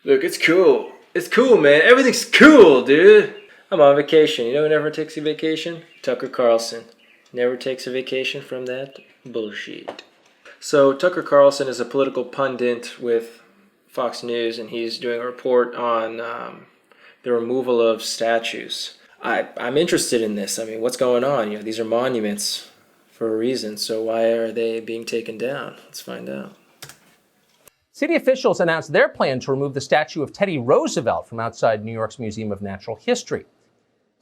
Look, it's cool. It's cool, man. Everything's cool, dude. I'm on vacation. You know who never takes a vacation? Tucker Carlson. Never takes a vacation from that bullshit. So Tucker Carlson is a political pundit with Fox News, and he's doing a report on the removal of statues. I'm interested in this. I mean, what's going on? You know, these are monuments for a reason. So why are they being taken down? Let's find out. City officials announced their plan to remove the statue of Teddy Roosevelt from outside New York's Museum of Natural History.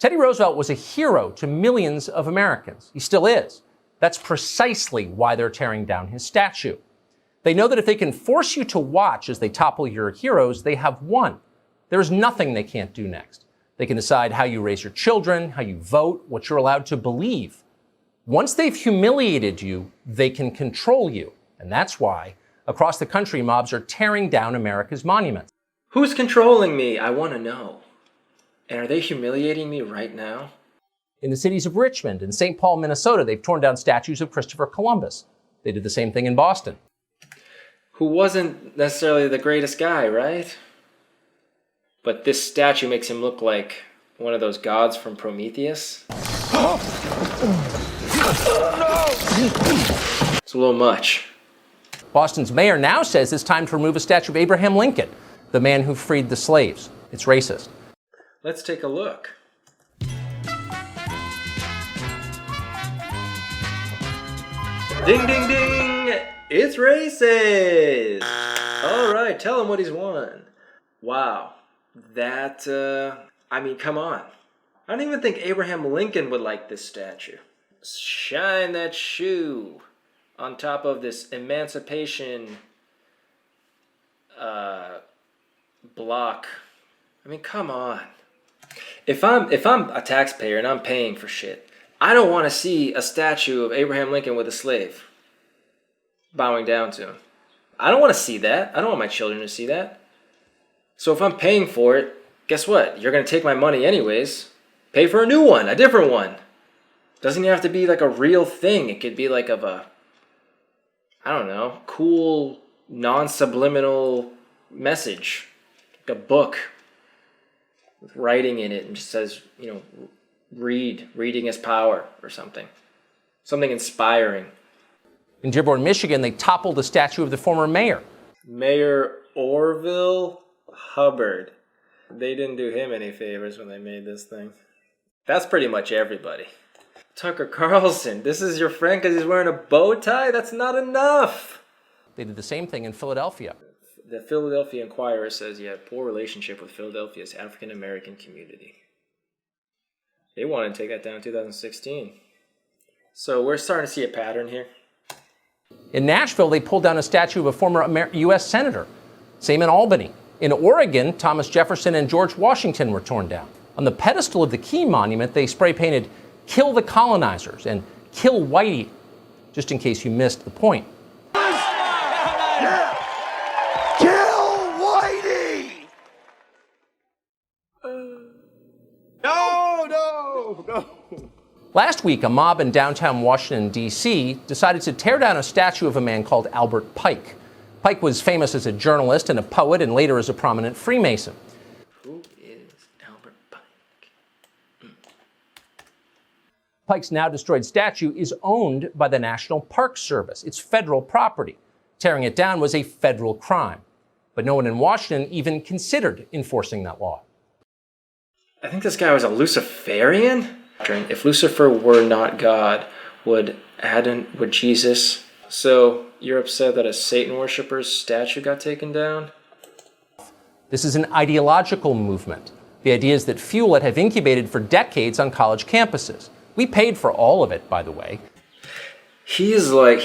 Teddy Roosevelt was a hero to millions of Americans. He still is. That's precisely why they're tearing down his statue. They know that if they can force you to watch as they topple your heroes, they have won. There is nothing they can't do next. They can decide how you raise your children, how you vote, what you're allowed to believe. Once they've humiliated you, they can control you. And that's why, across the country, mobs are tearing down America's monuments. Who's controlling me? I want to know. And are they humiliating me right now? In the cities of Richmond and St. Paul, Minnesota, they've torn down statues of Christopher Columbus. They did the same thing in Boston. Who wasn't necessarily the greatest guy, right? But this statue makes him look like one of those gods from Prometheus. It's a little much. Boston's mayor now says it's time to remove a statue of Abraham Lincoln, the man who freed the slaves. It's racist. Let's take a look. Ding, ding, ding! It's racist! All right, tell him what he's won. Wow. That, come on. I don't even think Abraham Lincoln would like this statue. Shine that shoe on top of this emancipation block. I mean, come on. If I'm a taxpayer and I'm paying for shit, I don't want to see a statue of Abraham Lincoln with a slave bowing down to him. I don't want to see that. I don't want my children to see that. So if I'm paying for it, guess what? You're going to take my money anyways. Pay for a new one, a different one. Doesn't even have to be like a real thing. It could be like of a, I don't know, cool, non-subliminal message. Like a book with writing in it and just says, reading is power or something. Something inspiring. In Dearborn, Michigan, they toppled a statue of the former mayor. Mayor Orville Hubbard. They didn't do him any favors when they made this thing. That's pretty much everybody. Tucker Carlson, this is your friend because he's wearing a bow tie? That's not enough. They did the same thing in Philadelphia. The Philadelphia Inquirer says he had poor relationship with Philadelphia's African American community. They wanted to take that down in 2016. So we're starting to see a pattern here. In Nashville, they pulled down a statue of a former U.S. senator. Same in Albany. In Oregon, Thomas Jefferson and George Washington were torn down. On the pedestal of the Key Monument, they spray-painted "Kill the Colonizers" and "Kill Whitey," just in case you missed the point. Yeah. Kill Whitey! No! Last week, a mob in downtown Washington, D.C. decided to tear down a statue of a man called Albert Pike. Pike was famous as a journalist and a poet and later as a prominent Freemason. Who is Albert Pike? Pike's now destroyed statue is owned by the National Park Service. It's federal property. Tearing it down was a federal crime. But no one in Washington even considered enforcing that law. I think this guy was a Luciferian? If Lucifer were not God, would Jesus? So you're upset that a Satan worshiper's statue got taken down? This is an ideological movement. The ideas that fuel it have incubated for decades on college campuses. We paid for all of it, by the way. He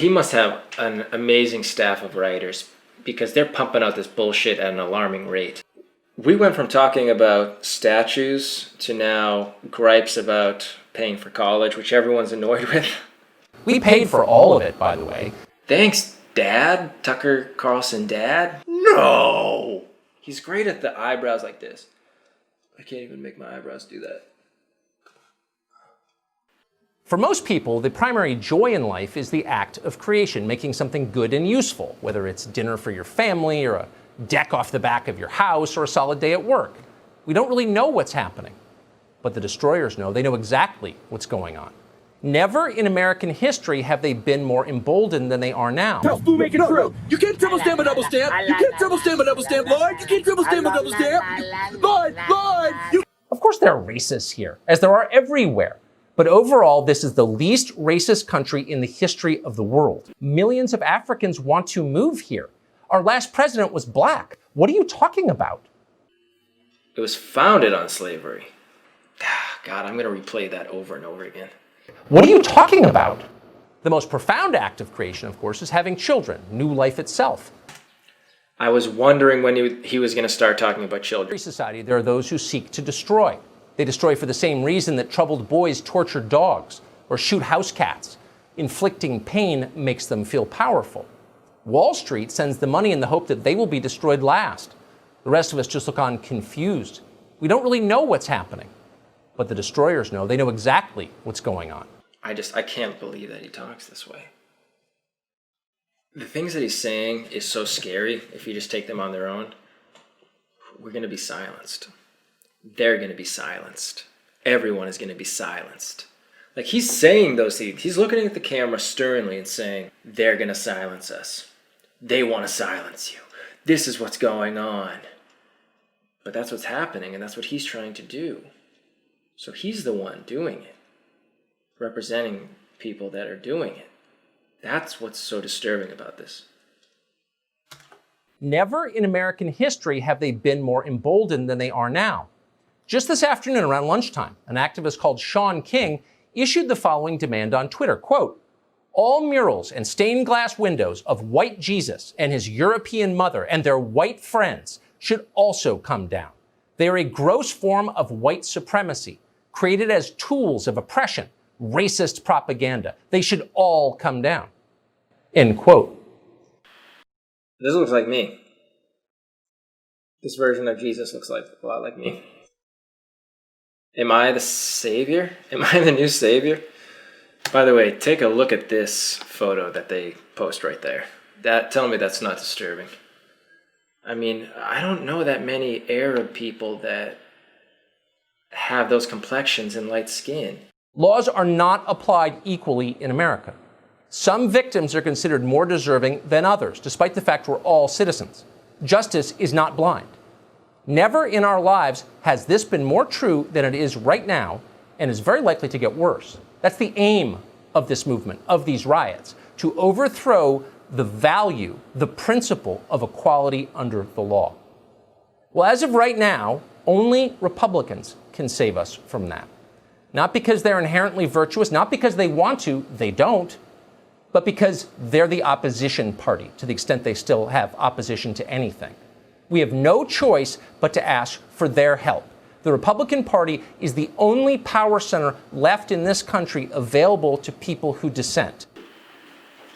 must have an amazing staff of writers because they're pumping out this bullshit at an alarming rate. We went from talking about statues to now gripes about paying for college, which everyone's annoyed with. We paid for all of it, by the way. Thanks, Dad. Tucker Carlson Dad? No! He's great at the eyebrows like this. I can't even make my eyebrows do that. For most people, the primary joy in life is the act of creation, making something good and useful, whether it's dinner for your family or a deck off the back of your house or a solid day at work. We don't really know what's happening. But the destroyers know. They know exactly what's going on. Never in American history have they been more emboldened than they are now. Make it true. You can't triple stamp a double stamp. You can't triple stamp a double stamp, Lord. You can't triple stamp a double stamp. Lord, you. Of course there are racists here, as there are everywhere. But overall, this is the least racist country in the history of the world. Millions of Africans want to move here. Our last president was black. What are you talking about? It was founded on slavery. God, I'm going to replay that over and over again. What are you talking about? The most profound act of creation, of course, is having children, new life itself. I was wondering when he was going to start talking about children. In every society, there are those who seek to destroy. They destroy for the same reason that troubled boys torture dogs or shoot house cats. Inflicting pain makes them feel powerful. Wall Street sends the money in the hope that they will be destroyed last. The rest of us just look on confused. We don't really know what's happening. But the destroyers know. They know exactly what's going on. I can't believe that he talks this way. The things that he's saying is so scary if you just take them on their own. We're going to be silenced. They're going to be silenced. Everyone is going to be silenced. Like, he's saying those things. He's looking at the camera sternly and saying, they're going to silence us. They want to silence you. This is what's going on. But that's what's happening, and that's what he's trying to do. So he's the one doing it, representing people that are doing it. That's what's so disturbing about this. Never in American history have they been more emboldened than they are now. Just this afternoon around lunchtime, an activist called Sean King issued the following demand on Twitter, quote, "All murals and stained glass windows of white Jesus and his European mother and their white friends should also come down. They are a gross form of white supremacy, created as tools of oppression, racist propaganda. They should all come down." End quote. This looks like me. This version of Jesus looks like a lot like me. Am I the savior? Am I the new savior? By the way, take a look at this photo that they post right there. Tell me that's not disturbing. I mean, I don't know that many Arab people that have those complexions and light skin. Laws are not applied equally in America. Some victims are considered more deserving than others, despite the fact we're all citizens. Justice is not blind. Never in our lives has this been more true than it is right now, and is very likely to get worse. That's the aim of this movement, of these riots, to overthrow the value, the principle of equality under the law. Well, as of right now, only Republicans can save us from that. Not because they're inherently virtuous, not because they want to, they don't, but because they're the opposition party, to the extent they still have opposition to anything. We have no choice but to ask for their help. The Republican Party is the only power center left in this country available to people who dissent.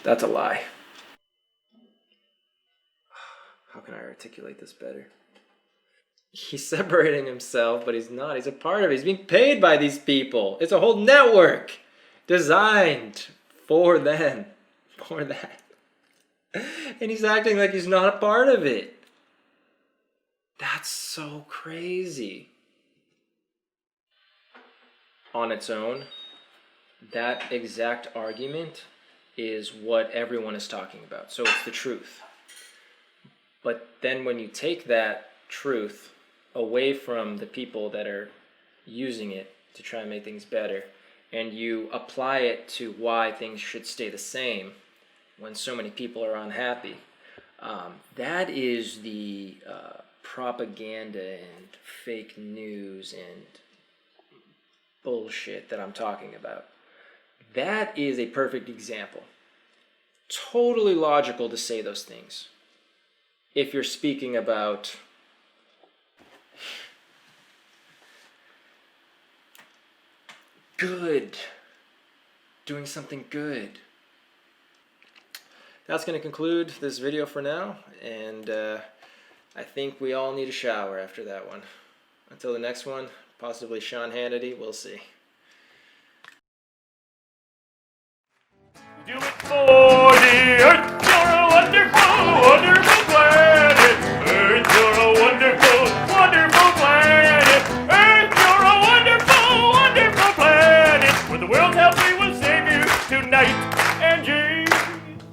That's a lie. How can I articulate this better? He's separating himself, but he's not. He's a part of it. He's being paid by these people. It's a whole network designed for them, for that. And he's acting like he's not a part of it. That's so crazy. On its own, that exact argument is what everyone is talking about. So it's the truth. But then when you take that truth away from the people that are using it to try and make things better, and you apply it to why things should stay the same when so many people are unhappy, that is the propaganda and fake news and bullshit that I'm talking about. That is a perfect example. Totally logical to say those things if you're speaking about good, doing something good. That's going to conclude this video for now, and I think we all need a shower after that one. Until the next one, possibly Sean Hannity, we'll see. Do it for the